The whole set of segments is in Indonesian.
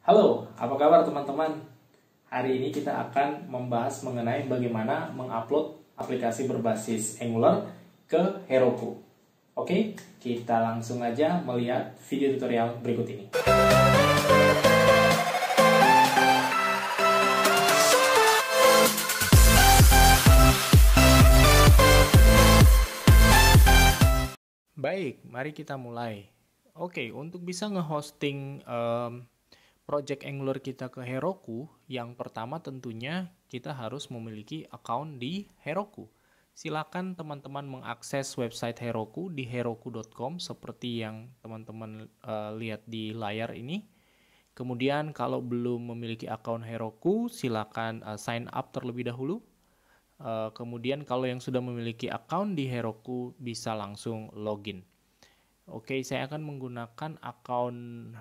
Halo, apa kabar teman-teman? Hari ini kita akan membahas mengenai bagaimana mengupload aplikasi berbasis Angular ke Heroku. Oke, kita langsung aja melihat video tutorial berikut ini. Baik, mari kita mulai. Oke, untuk bisa nge-hosting project Angular kita ke Heroku, yang pertama tentunya kita harus memiliki account di Heroku. Silakan teman-teman mengakses website Heroku di heroku.com seperti yang teman-teman lihat di layar ini. Kemudian kalau belum memiliki account Heroku, silakan sign up terlebih dahulu. Kemudian kalau yang sudah memiliki account di Heroku bisa langsung login. Oke, saya akan menggunakan akun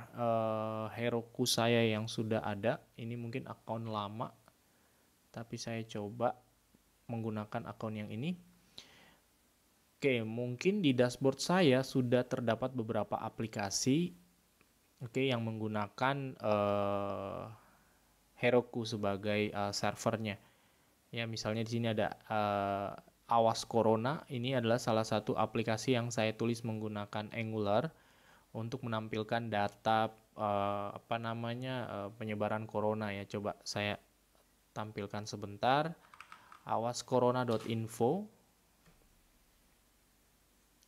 Heroku saya yang sudah ada. Ini mungkin akun lama, tapi saya coba menggunakan akun yang ini. Oke, mungkin di dashboard saya sudah terdapat beberapa aplikasi, yang menggunakan Heroku sebagai servernya. Ya, misalnya di sini ada Awas Corona. Ini adalah salah satu aplikasi yang saya tulis menggunakan Angular untuk menampilkan data penyebaran corona ya. Coba saya tampilkan sebentar. awascorona.info.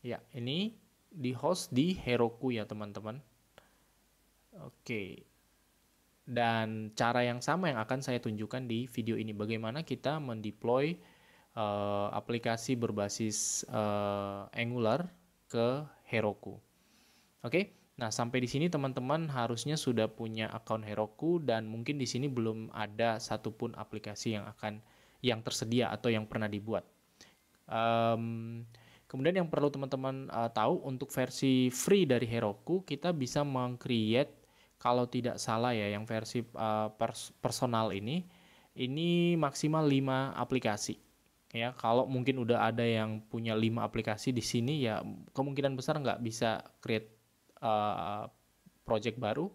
Ya, ini di host di Heroku ya teman-teman. Oke. Dan cara yang sama yang akan saya tunjukkan di video ini, bagaimana kita mendeploy aplikasi berbasis Angular ke Heroku. Oke, nah sampai di sini teman-teman harusnya sudah punya akun Heroku dan mungkin di sini belum ada satupun aplikasi yang tersedia atau yang pernah dibuat. Kemudian yang perlu teman-teman tahu, untuk versi free dari Heroku kita bisa meng-create, kalau tidak salah ya, yang versi personal ini maksimal 5 aplikasi. Ya, kalau mungkin udah ada yang punya 5 aplikasi di sini ya kemungkinan besar nggak bisa create project baru,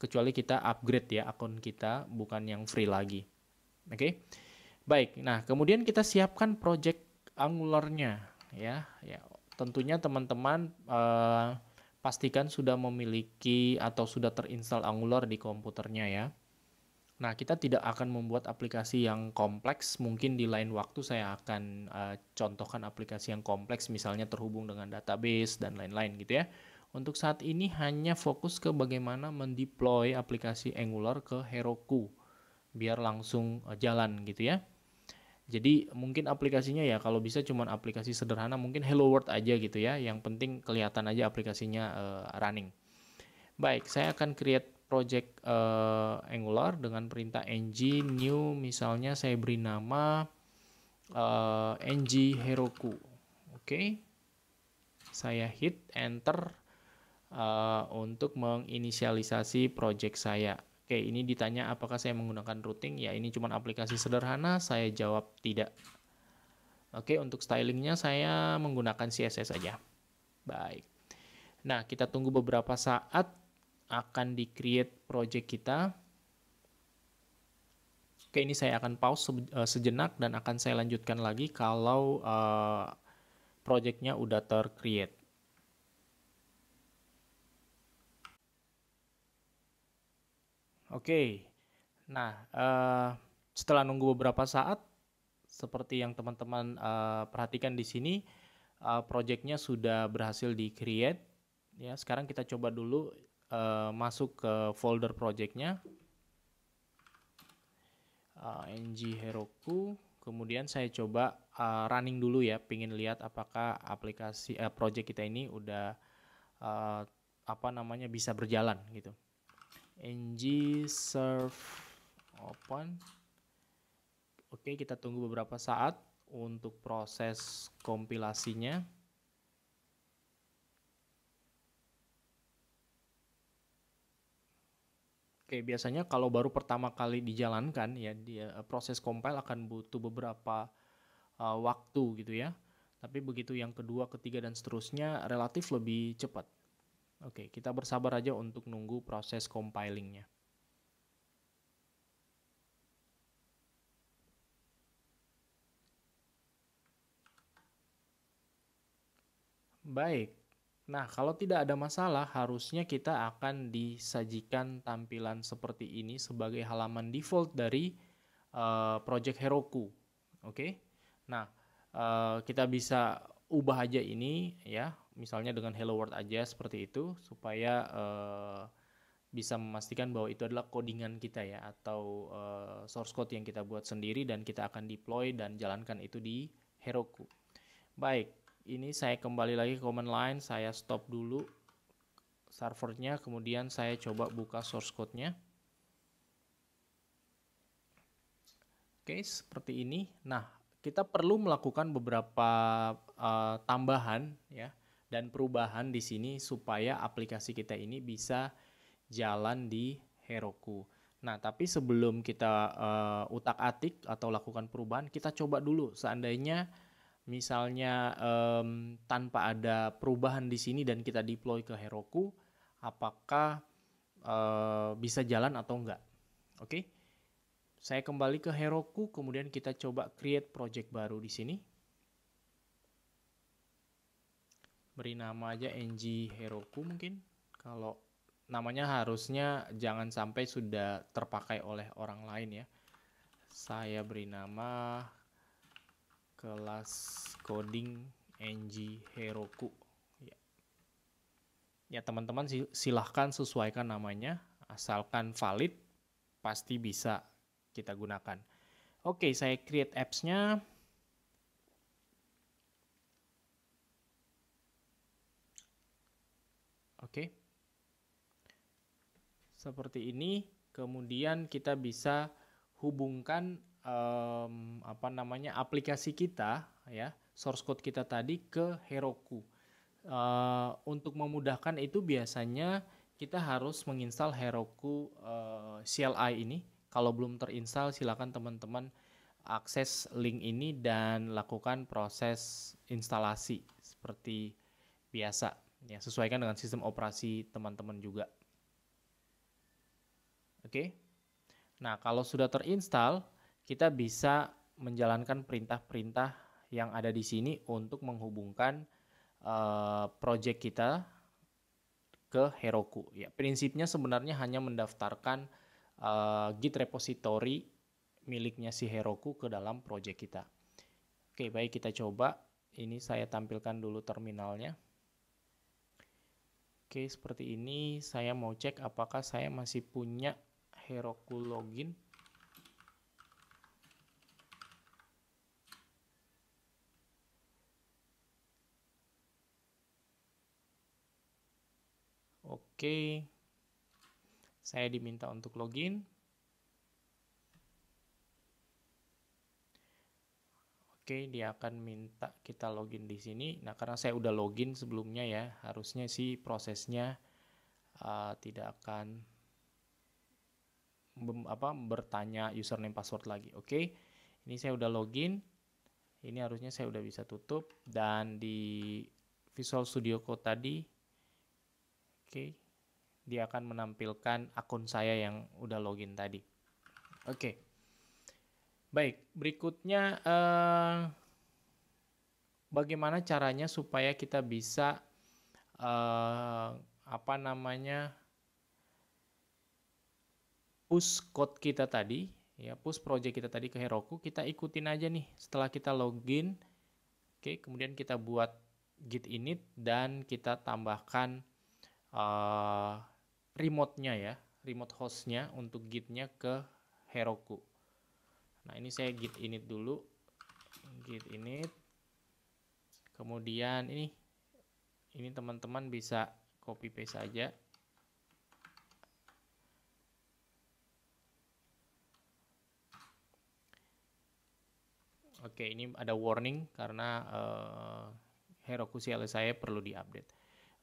kecuali kita upgrade ya akun kita, bukan yang free lagi. Oke. Baik, nah kemudian kita siapkan project Angular-nya ya. Tentunya teman-teman pastikan sudah memiliki atau sudah terinstall Angular di komputernya ya. Nah, kita tidak akan membuat aplikasi yang kompleks. Mungkin di lain waktu saya akan contohkan aplikasi yang kompleks, misalnya terhubung dengan database dan lain-lain gitu ya. Untuk saat ini hanya fokus ke bagaimana mendeploy aplikasi Angular ke Heroku, biar langsung jalan gitu ya. Jadi mungkin aplikasinya ya kalau bisa cuman aplikasi sederhana, mungkin Hello World aja gitu ya. Yang penting kelihatan aja aplikasinya running. Baik, saya akan create project Angular dengan perintah ng new, misalnya saya beri nama ng Heroku. Oke, saya hit enter untuk menginisialisasi project saya. Oke, ini ditanya apakah saya menggunakan routing. Ya, ini cuma aplikasi sederhana, saya jawab tidak. Oke, untuk stylingnya saya menggunakan CSS saja. Baik, nah kita tunggu beberapa saat, akan di-create project kita. Oke, ini saya akan pause sejenak dan akan saya lanjutkan lagi kalau projectnya udah ter-create. Oke, nah setelah nunggu beberapa saat, seperti yang teman-teman perhatikan di sini, projectnya sudah berhasil di-create. Ya, sekarang kita coba dulu masuk ke folder projectnya ng Heroku. Kemudian saya coba running dulu ya, pengen lihat apakah aplikasi project kita ini udah bisa berjalan gitu. ng serve open. Oke, kita tunggu beberapa saat untuk proses kompilasinya. Oke, biasanya kalau baru pertama kali dijalankan ya, proses compile akan butuh beberapa waktu gitu ya. Tapi begitu yang kedua, ketiga dan seterusnya relatif lebih cepat. Oke, kita bersabar aja untuk nunggu proses compilingnya. Baik. Nah, kalau tidak ada masalah, harusnya kita akan disajikan tampilan seperti ini sebagai halaman default dari Project Heroku. Oke. Nah, kita bisa ubah aja ini ya, misalnya dengan Hello World aja seperti itu supaya bisa memastikan bahwa itu adalah codingan kita ya, atau source code yang kita buat sendiri dan kita akan deploy dan jalankan itu di Heroku. Baik, ini saya kembali lagi ke command line, saya stop dulu servernya, kemudian saya coba buka source code-nya. Oke, seperti ini. Nah, kita perlu melakukan beberapa tambahan ya dan perubahan di sini supaya aplikasi kita ini bisa jalan di Heroku. Nah, tapi sebelum kita utak-atik atau lakukan perubahan, kita coba dulu seandainya misalnya tanpa ada perubahan di sini dan kita deploy ke Heroku, apakah bisa jalan atau enggak? Oke, saya kembali ke Heroku, kemudian kita coba create project baru di sini. Beri nama aja ng Heroku mungkin. Kalau namanya harusnya jangan sampai sudah terpakai oleh orang lain ya. Saya beri nama kelas coding ng Heroku. Ya teman-teman silahkan sesuaikan namanya, asalkan valid pasti bisa kita gunakan. Oke, saya create apps-nya. Oke. Seperti ini, kemudian kita bisa hubungkan aplikasi kita ya, source code kita tadi ke Heroku. Untuk memudahkan itu biasanya kita harus menginstal Heroku CLI ini. Kalau belum terinstall, silakan teman-teman akses link ini dan lakukan proses instalasi seperti biasa. Ya, sesuaikan dengan sistem operasi teman-teman juga. Oke. Nah, kalau sudah terinstall, kita bisa menjalankan perintah-perintah yang ada di sini untuk menghubungkan project kita ke Heroku. Ya, prinsipnya sebenarnya hanya mendaftarkan Git repository miliknya si Heroku ke dalam project kita. Oke, baik, kita coba. Ini saya tampilkan dulu terminalnya. Oke, seperti ini. Saya mau cek apakah saya masih punya Heroku login. Oke, saya diminta untuk login. Oke, dia akan minta kita login di sini. Nah, karena saya udah login sebelumnya ya, harusnya sih prosesnya tidak akan bertanya username password lagi. Oke, ini saya udah login. Ini harusnya saya udah bisa tutup, dan di Visual Studio Code tadi, oke, dia akan menampilkan akun saya yang udah login tadi. Oke, baik, berikutnya bagaimana caranya supaya kita bisa push code kita tadi ya, push project kita tadi ke Heroku. Kita ikutin aja nih setelah kita login. Oke, kemudian kita buat git init dan kita tambahkan remote-nya ya, remote host-nya untuk git-nya ke Heroku. Nah, ini saya git init dulu, git init. Kemudian ini teman-teman bisa copy paste saja. Oke, ini ada warning karena Heroku CLI saya perlu diupdate.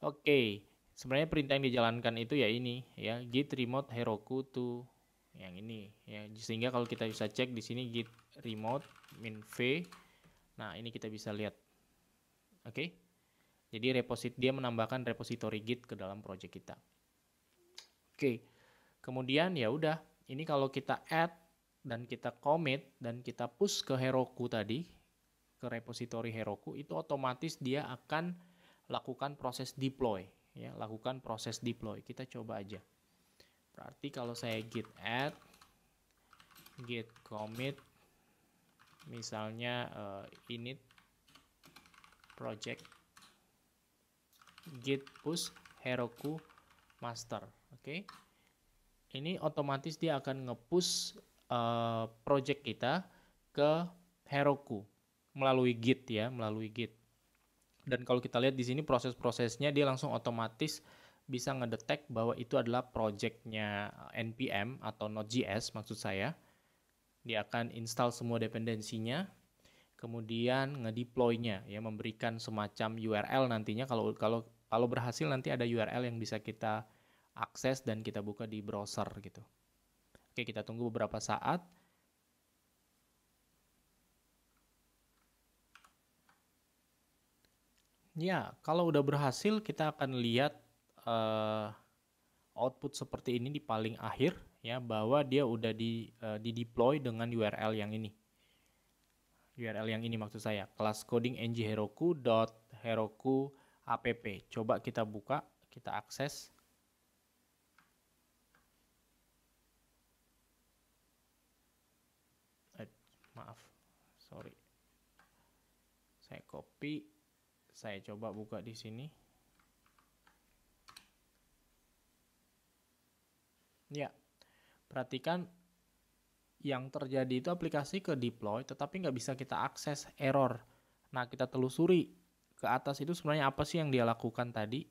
Oke, sebenarnya perintah yang dijalankan itu ya ini ya, git remote Heroku to yang ini ya, sehingga kalau kita bisa cek di sini git remote min v. Nah, ini kita bisa lihat. Oke. Jadi dia menambahkan repository git ke dalam project kita. Oke. Kemudian ya udah, ini kalau kita add dan kita commit dan kita push ke Heroku tadi, ke repository Heroku, itu otomatis dia akan lakukan proses deploy ya, lakukan proses deploy. Kita coba aja. Berarti kalau saya git add, git commit, misalnya init project, git push Heroku master. Oke. Ini otomatis dia akan nge-push project kita ke Heroku melalui Git ya, melalui Git. Dan kalau kita lihat di sini proses-prosesnya dia langsung otomatis bisa ngedetect bahwa itu adalah projectnya npm atau Node.js maksud saya. Dia akan install semua dependensinya, kemudian ngedeploy-nya ya, memberikan semacam URL nantinya. Kalau berhasil nanti ada URL yang bisa kita akses dan kita buka di browser gitu. Oke, kita tunggu beberapa saat. Ya, kalau udah berhasil kita akan lihat output seperti ini di paling akhir ya, bahwa dia udah di deploy dengan URL yang ini. URL yang ini maksud saya, kelas coding ngheroku.heroku app. Coba kita buka, kita akses. Maaf, sorry. Saya copy, saya coba buka di sini. Ya, perhatikan yang terjadi itu aplikasi ke deploy, tetapi nggak bisa kita akses, error. Nah, kita telusuri ke atas itu sebenarnya apa sih yang dia lakukan tadi.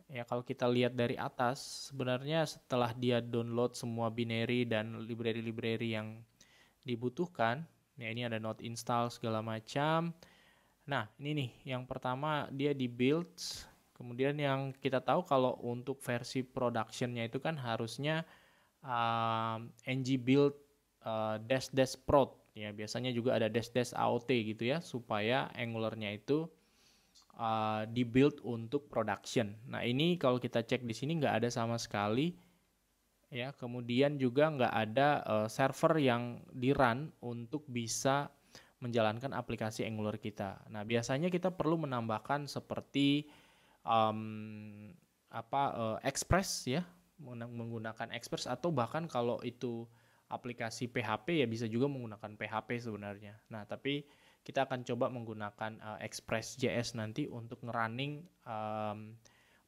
Ya, kalau kita lihat dari atas, sebenarnya setelah dia download semua binary dan library-library yang dibutuhkan, ya ini ada node install segala macam. Nah, ini nih, yang pertama dia di build, kemudian yang kita tahu kalau untuk versi productionnya itu kan harusnya ng build dash dash prod, ya biasanya juga ada dash dash aot gitu ya, supaya Angularnya itu di build untuk production. Nah ini kalau kita cek di sini nggak ada sama sekali ya. Kemudian juga nggak ada server yang di run untuk bisa menjalankan aplikasi Angular kita. Nah biasanya kita perlu menambahkan seperti Express ya, menggunakan Express, atau bahkan kalau itu aplikasi PHP ya bisa juga menggunakan PHP sebenarnya. Nah tapi kita akan coba menggunakan Express.js nanti untuk ngerunning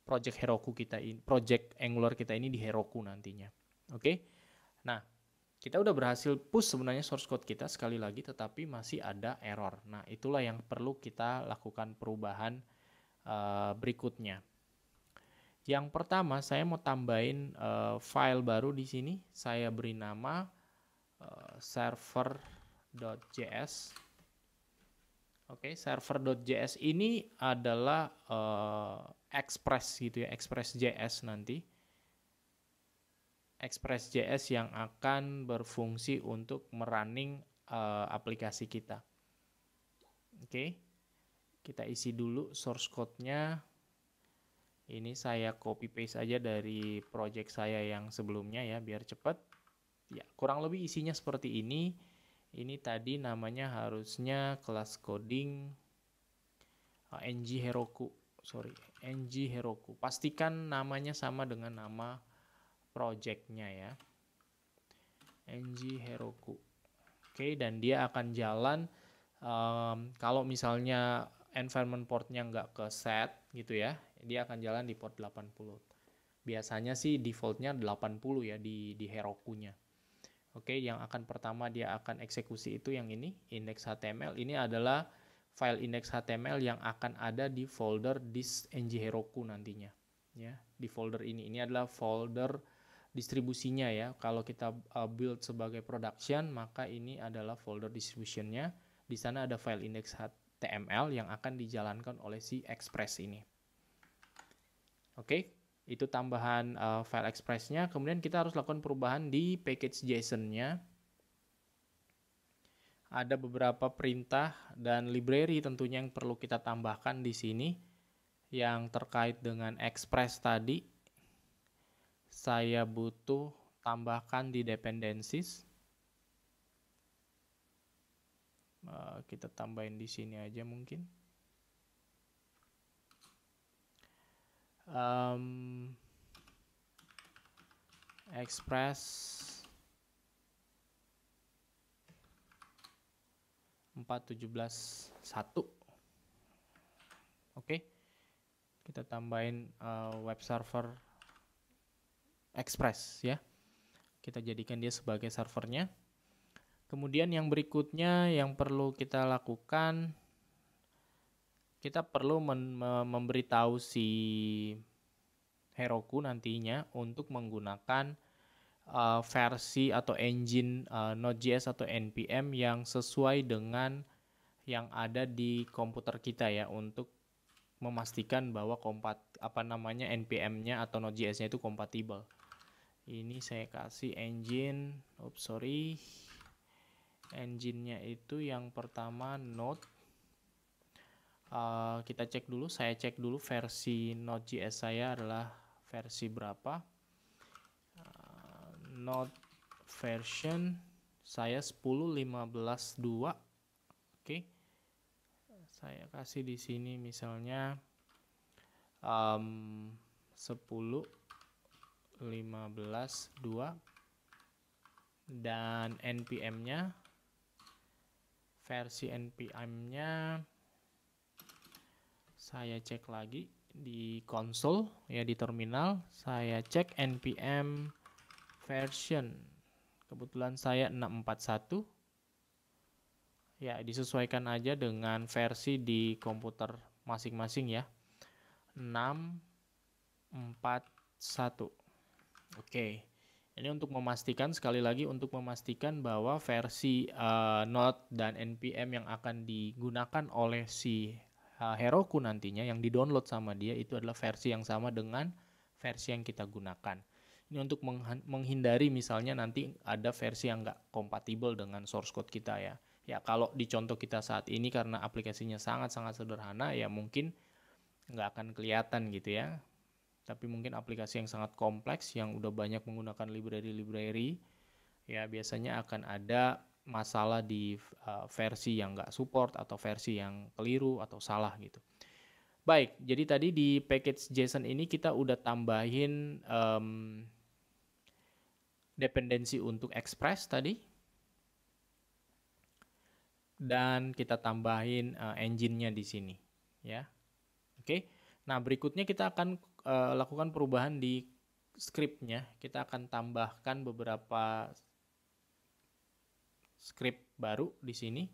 project Heroku kita ini, project Angular kita ini di Heroku nantinya. Oke. Nah, kita udah berhasil push sebenarnya source code kita sekali lagi, tetapi masih ada error. Nah, itulah yang perlu kita lakukan perubahan berikutnya. Yang pertama, saya mau tambahin file baru di sini. Saya beri nama server.js. Oke, server.js ini adalah Express gitu ya, Express.js nanti. Express.js yang akan berfungsi untuk merunning aplikasi kita. Oke, kita isi dulu source code-nya. Ini saya copy paste aja dari project saya yang sebelumnya ya, biar cepat. Ya, kurang lebih isinya seperti ini. Ini tadi namanya harusnya kelas coding ngheroku. Pastikan namanya sama dengan nama projectnya ya, ngheroku. Oke, dan dia akan jalan kalau misalnya environment portnya nggak ke set gitu ya, dia akan jalan di port 80. Biasanya sih defaultnya 80 ya di Herokunya. Oke, yang akan pertama dia akan eksekusi itu yang ini, index.html. Ini adalah file index.html yang akan ada di folder disk ngheroku nantinya. Ya, di folder ini. Ini adalah folder distribusinya ya. Kalau kita build sebagai production, maka ini adalah folder distributionnya. Di sana ada file index.html yang akan dijalankan oleh si Express ini. Oke. Itu tambahan file Express-nya. Kemudian kita harus lakukan perubahan di package JSON-nya. Ada beberapa perintah dan library tentunya yang perlu kita tambahkan di sini. Yang terkait dengan Express tadi, saya butuh tambahkan di dependencies. Kita tambahin di sini aja mungkin. Express 4.17.1. Oke, kita tambahin web server Express ya. Kita jadikan dia sebagai servernya. Kemudian yang berikutnya yang perlu kita lakukan, kita perlu memberitahu si Heroku nantinya untuk menggunakan versi atau engine Node.js atau NPM yang sesuai dengan yang ada di komputer kita ya, untuk memastikan bahwa NPM-nya atau Node.js-nya itu kompatibel. Ini saya kasih engine, engine-nya itu yang pertama Node. Kita cek dulu, saya cek dulu versi Node.js saya adalah versi berapa. Node version saya 10.15.2. Oke. Saya kasih di sini misalnya 10.15.2 dan npm-nya, versi npm-nya saya cek lagi di konsol ya, di terminal saya cek npm version, kebetulan saya 641 ya, disesuaikan aja dengan versi di komputer masing-masing ya, 641. Oke, ini untuk memastikan, sekali lagi untuk memastikan bahwa versi Node dan npm yang akan digunakan oleh si Heroku nantinya, yang di-download sama dia, itu adalah versi yang sama dengan versi yang kita gunakan. Ini untuk menghindari misalnya nanti ada versi yang nggak kompatibel dengan source code kita ya. Ya kalau di contoh kita saat ini karena aplikasinya sangat-sangat sederhana ya mungkin nggak akan kelihatan gitu ya. Tapi mungkin aplikasi yang sangat kompleks yang udah banyak menggunakan library-library ya biasanya akan ada masalah di versi yang nggak support atau versi yang keliru atau salah gitu. Baik, jadi tadi di package JSON ini kita udah tambahin dependensi untuk Express tadi, dan kita tambahin engine-nya di sini ya. Oke. Nah, berikutnya kita akan lakukan perubahan di script-nya. Kita akan tambahkan beberapa script baru di sini.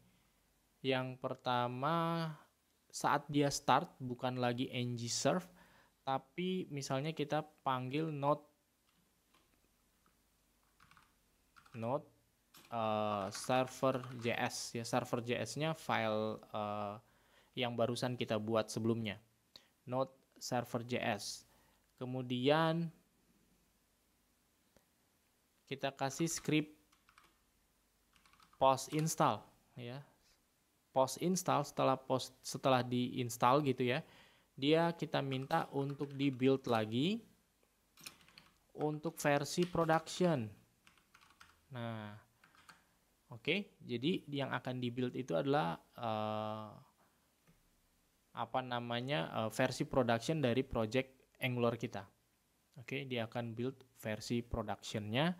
Yang pertama, saat dia start bukan lagi ng-serve, tapi misalnya kita panggil node server.js ya, server.js-nya file yang barusan kita buat sebelumnya, node server.js. Kemudian kita kasih script post install ya, post install setelah diinstal gitu ya, dia kita minta untuk di build lagi untuk versi production. Nah, oke, jadi yang akan di build itu adalah versi production dari project Angular kita. Oke, dia akan build versi productionnya.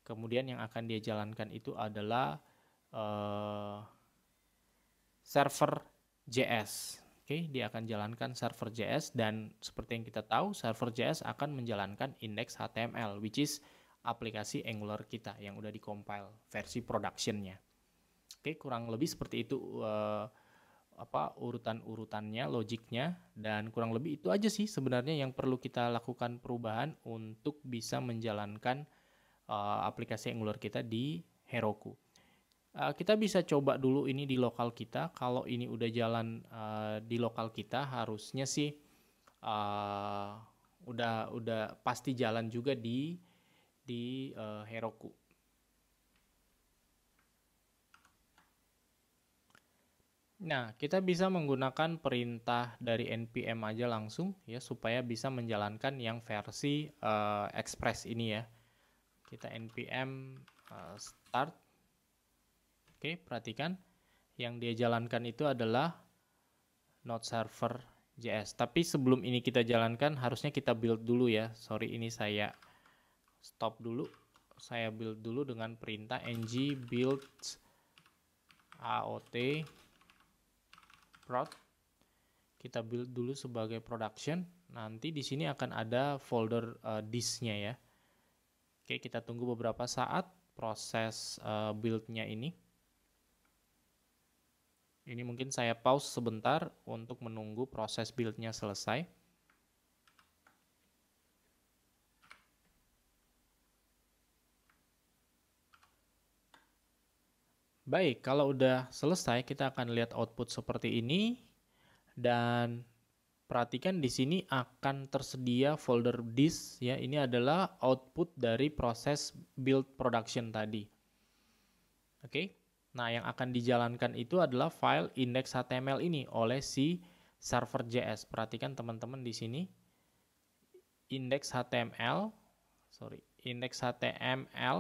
Kemudian yang akan dia jalankan itu adalah server.js. Oke, dia akan jalankan server.js, dan seperti yang kita tahu server.js akan menjalankan index HTML, which is aplikasi Angular kita yang udah di-compile versi productionnya. Oke, kurang lebih seperti itu urutan-urutannya, logiknya, dan kurang lebih itu aja sih sebenarnya yang perlu kita lakukan perubahan untuk bisa menjalankan aplikasi Angular kita di Heroku. Kita bisa coba dulu ini di lokal kita. Kalau ini udah jalan di lokal kita, harusnya sih udah pasti jalan juga di Heroku. Nah, kita bisa menggunakan perintah dari npm aja langsung ya, supaya bisa menjalankan yang versi Express ini ya. Kita npm start. Oke, perhatikan yang dia jalankan itu adalah node server JS. Tapi sebelum ini kita jalankan, harusnya kita build dulu ya. Sorry, ini saya stop dulu. Saya build dulu dengan perintah ng build aot prod. Kita build dulu sebagai production. Nanti di sini akan ada folder disknya ya. Oke, kita tunggu beberapa saat proses build-nya ini. Ini mungkin saya pause sebentar untuk menunggu proses build-nya selesai. Baik, kalau udah selesai kita akan lihat output seperti ini. Dan perhatikan di sini akan tersedia folder disk ya. Ini adalah output dari proses build production tadi. Oke. Nah, yang akan dijalankan itu adalah file index.html ini oleh si server JS. Perhatikan teman-teman di sini. Index.html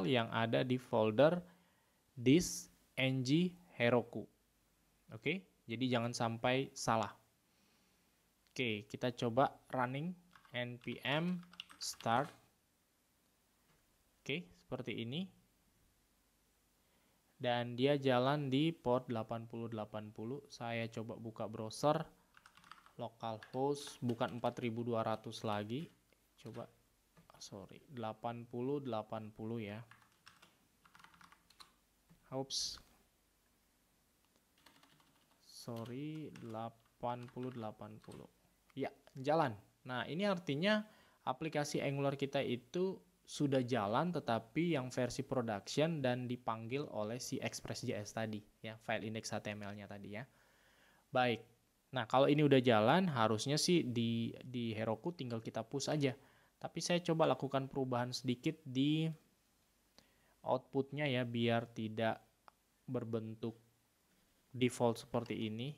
yang ada di folder disk ng Heroku. Oke, jadi jangan sampai salah. Oke, kita coba running npm start. Oke, seperti ini. Dan dia jalan di port 8080. Saya coba buka browser localhost, bukan 4200 lagi. Coba 8080 ya. Oops. 8080. Ya, jalan. Nah, ini artinya aplikasi Angular kita itu sudah jalan tetapi yang versi production dan dipanggil oleh si Express.js tadi ya, file index.html-nya tadi ya. Baik. Nah, kalau ini udah jalan harusnya sih di Heroku tinggal kita push aja. Tapi saya coba lakukan perubahan sedikit di outputnya ya biar tidak berbentuk default seperti ini.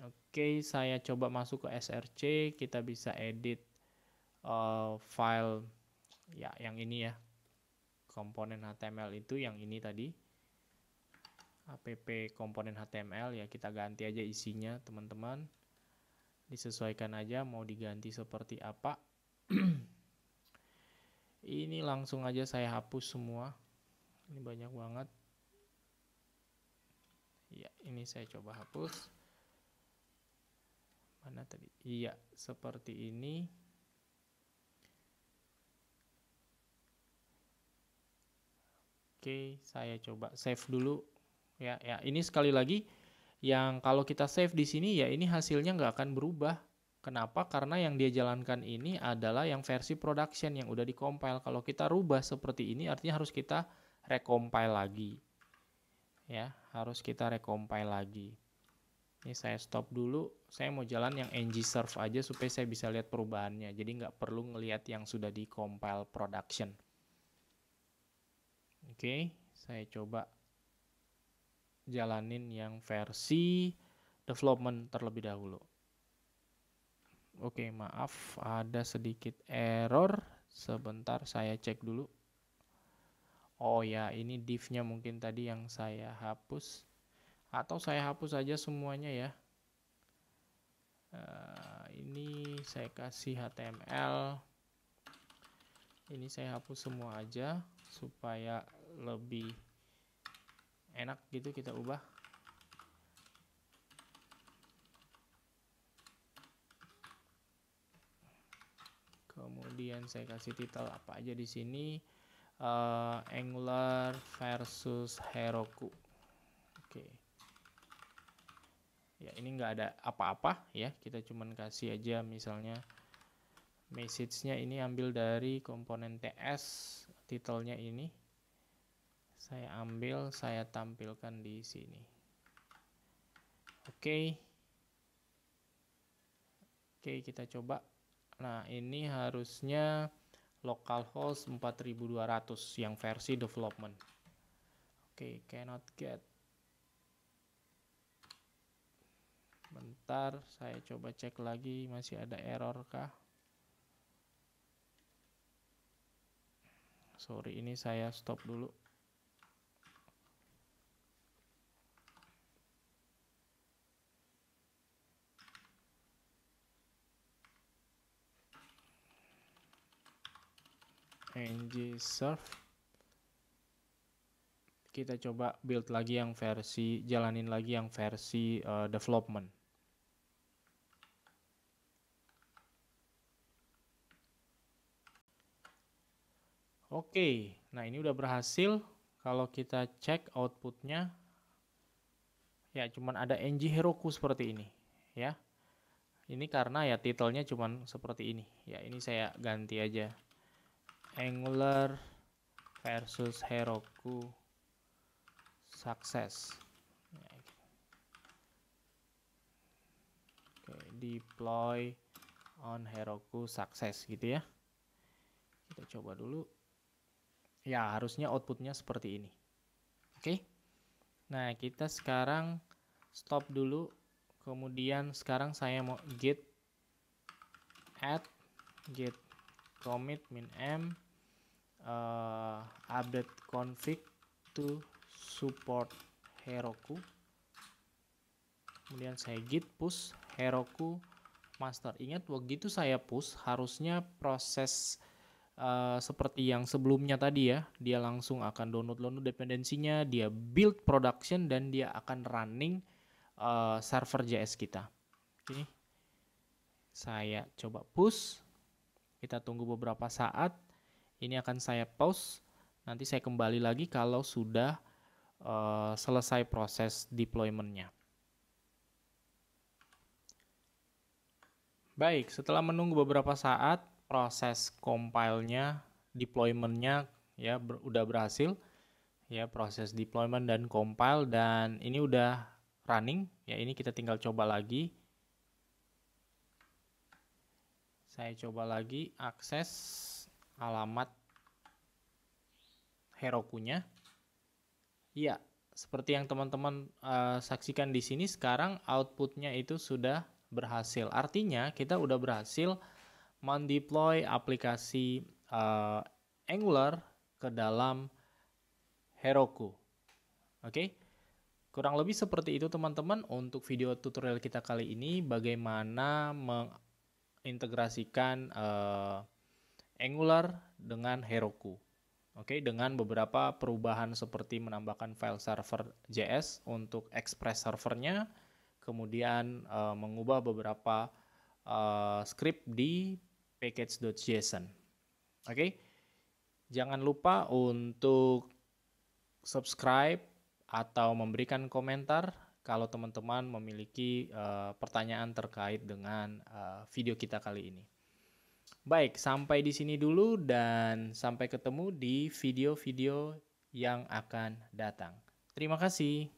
Oke, saya coba masuk ke src, kita bisa edit file ya yang ini ya, komponen HTML itu yang ini tadi, app komponen HTML ya, kita ganti aja isinya teman-teman, disesuaikan aja mau diganti seperti apa. Ini langsung aja saya hapus semua, ini banyak banget ya, ini saya coba hapus. Mana tadi? Iya, seperti ini. Oke, saya coba save dulu. Ya, ini sekali lagi yang kalau kita save di sini ya ini hasilnya nggak akan berubah. Kenapa? Karena yang dia jalankan ini adalah yang versi production yang udah dikompil. Kalau kita rubah seperti ini artinya harus kita recompile lagi. Ya, harus kita recompile lagi. Ini saya stop dulu. Saya mau jalan yang ng-serve aja supaya saya bisa lihat perubahannya. Jadi nggak perlu ngelihat yang sudah dikompil production. Oke, saya coba jalanin yang versi development terlebih dahulu. Oke, maaf ada sedikit error. Sebentar saya cek dulu. Oh ya, ini div-nya mungkin tadi yang saya hapus. Atau saya hapus aja semuanya ya. Ini saya kasih HTML. Ini saya hapus semua aja supaya lebih enak gitu kita ubah. Kemudian saya kasih title apa aja di sini, Angular versus Heroku. Oke. Ya ini nggak ada apa-apa ya, kita cuman kasih aja misalnya message-nya ini ambil dari komponen TS, titelnya ini saya ambil, saya tampilkan di sini. Oke, kita coba. Nah ini harusnya localhost 4200 yang versi development. Oke, cannot get. Bentar, saya coba cek lagi masih ada error kah? Sorry, ini saya stop dulu. ng-serve. Kita coba build lagi yang versi, jalanin lagi yang versi development. Oke, nah ini udah berhasil. Kalau kita cek outputnya, ya cuman ada ng Heroku seperti ini, ya. Ini karena ya titelnya cuman seperti ini. Ya ini saya ganti aja. Angular versus Heroku success. Oke, deploy on Heroku success gitu ya. Kita coba dulu. Ya, harusnya outputnya seperti ini. Oke. Nah, kita sekarang stop dulu. Kemudian sekarang saya mau git add git commit min m update config to support Heroku. Kemudian saya git push Heroku master. Ingat begitu saya push harusnya proses seperti yang sebelumnya tadi ya, dia langsung akan download dependensinya, dia build production dan dia akan running server JS kita. Oke. Saya coba push. Kita tunggu beberapa saat. Ini akan saya pause. Nanti saya kembali lagi kalau sudah selesai proses deployment-nya. Baik, setelah menunggu beberapa saat, proses compile-nya, deployment-nya ya udah berhasil. Ya, proses deployment dan compile dan ini udah running. Ya, ini kita tinggal coba lagi. Saya coba lagi akses alamat Heroku-nya. Ya, seperti yang teman-teman saksikan di sini sekarang output-nya itu sudah berhasil. Artinya kita udah berhasil mendeploy aplikasi Angular ke dalam Heroku. Oke. Kurang lebih seperti itu teman-teman untuk video tutorial kita kali ini bagaimana mengintegrasikan Angular dengan Heroku. Oke, dengan beberapa perubahan seperti menambahkan file server JS untuk Express servernya, kemudian mengubah beberapa script di package.json. Oke, jangan lupa untuk subscribe atau memberikan komentar kalau teman-teman memiliki pertanyaan terkait dengan video kita kali ini. Baik, sampai di sini dulu dan sampai ketemu di video-video yang akan datang. Terima kasih.